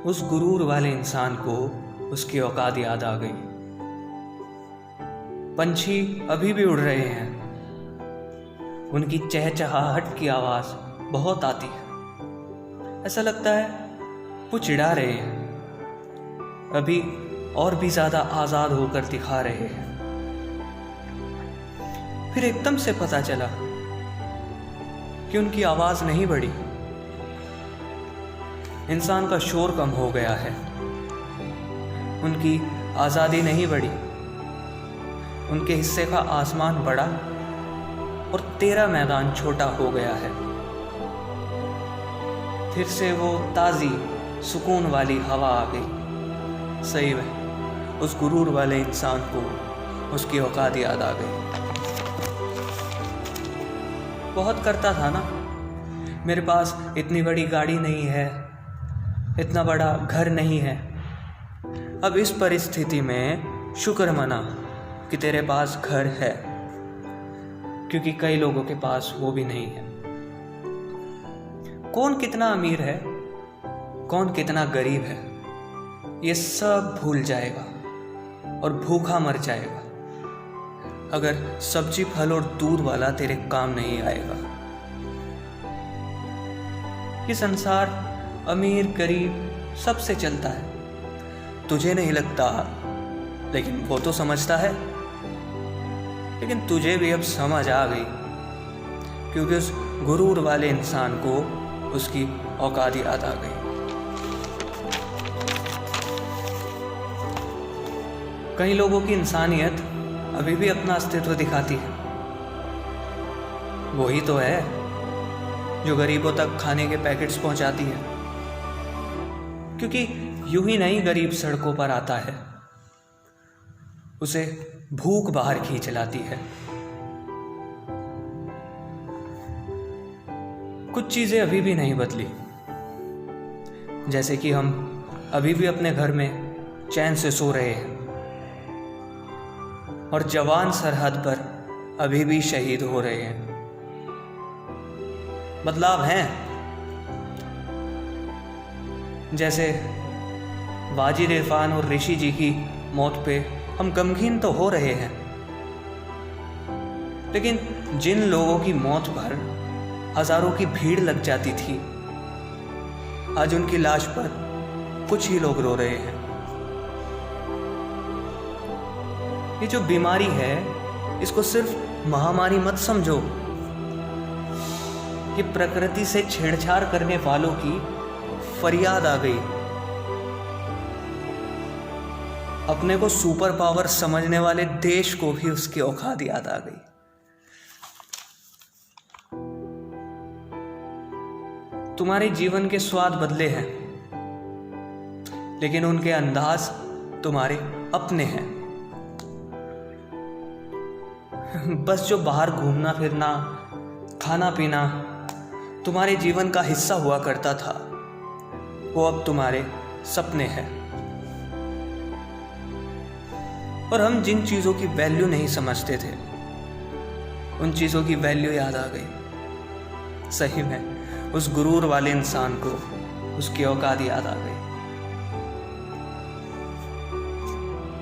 उस गुरूर वाले इंसान को उसकी औकात याद आ गई। पंछी अभी भी उड़ रहे हैं, उनकी चहचहाहट की आवाज़ बहुत आती है। ऐसा लगता है वो चिढ़ा रहे हैं, अभी और भी ज़्यादा आज़ाद होकर दिखा रहे हैं। फिर एकदम से पता चला कि उनकी आवाज़ नहीं बढ़ी, इंसान का शोर कम हो गया है। उनकी आज़ादी नहीं बढ़ी, उनके हिस्से का आसमान बड़ा और तेरा मैदान छोटा हो गया है। फिर से वो ताज़ी सुकून वाली हवा आ गई। सही में उस गुरूर वाले इंसान को उसकी औकात याद आ गई। बहुत करता था ना, मेरे पास इतनी बड़ी गाड़ी नहीं है, इतना बड़ा घर नहीं है। अब इस परिस्थिति में शुक्र मना कि तेरे पास घर है, क्योंकि कई लोगों के पास वो भी नहीं है। कौन कितना अमीर है, कौन कितना गरीब है, ये सब भूल जाएगा और भूखा मर जाएगा अगर सब्जी फल और दूध वाला तेरे काम नहीं आएगा। ये संसार अमीर गरीब सबसे चलता है, तुझे नहीं लगता, लेकिन वो तो समझता है। लेकिन तुझे भी अब समझ आ गई, क्योंकि उस गुरूर वाले इंसान को उसकी औकात याद आ गई। कई लोगों की इंसानियत अभी भी अपना अस्तित्व दिखाती है। वही तो है जो गरीबों तक खाने के पैकेट्स पहुंचाती है, क्योंकि यूं ही नहीं गरीब सड़कों पर आता है, उसे भूख बाहर खींच लाती है। कुछ चीजें अभी भी नहीं बदली, जैसे कि हम अभी भी अपने घर में चैन से सो रहे हैं और जवान सरहद पर अभी भी शहीद हो रहे हैं। बदलाव हैं, जैसे वाजिद इरफान और ऋषि जी की मौत पे हम गमगीन तो हो रहे हैं, लेकिन जिन लोगों की मौत पर हजारों की भीड़ लग जाती थी, आज उनकी लाश पर कुछ ही लोग रो रहे हैं। ये जो बीमारी है, इसको सिर्फ महामारी मत समझो, ये प्रकृति से छेड़छाड़ करने वालों की फरियाद आ गई। अपने को सुपर पावर समझने वाले देश को भी उसकी औकात याद आ गई। तुम्हारे जीवन के स्वाद बदले हैं, लेकिन उनके अंदाज तुम्हारे अपने हैं। बस जो बाहर घूमना फिरना, खाना पीना तुम्हारे जीवन का हिस्सा हुआ करता था, वो अब तुम्हारे सपने हैं। और हम जिन चीज़ों की वैल्यू नहीं समझते थे, उन चीज़ों की वैल्यू याद आ गई। सही में उस गुरूर वाले इंसान को उसकी औकात याद आ गई।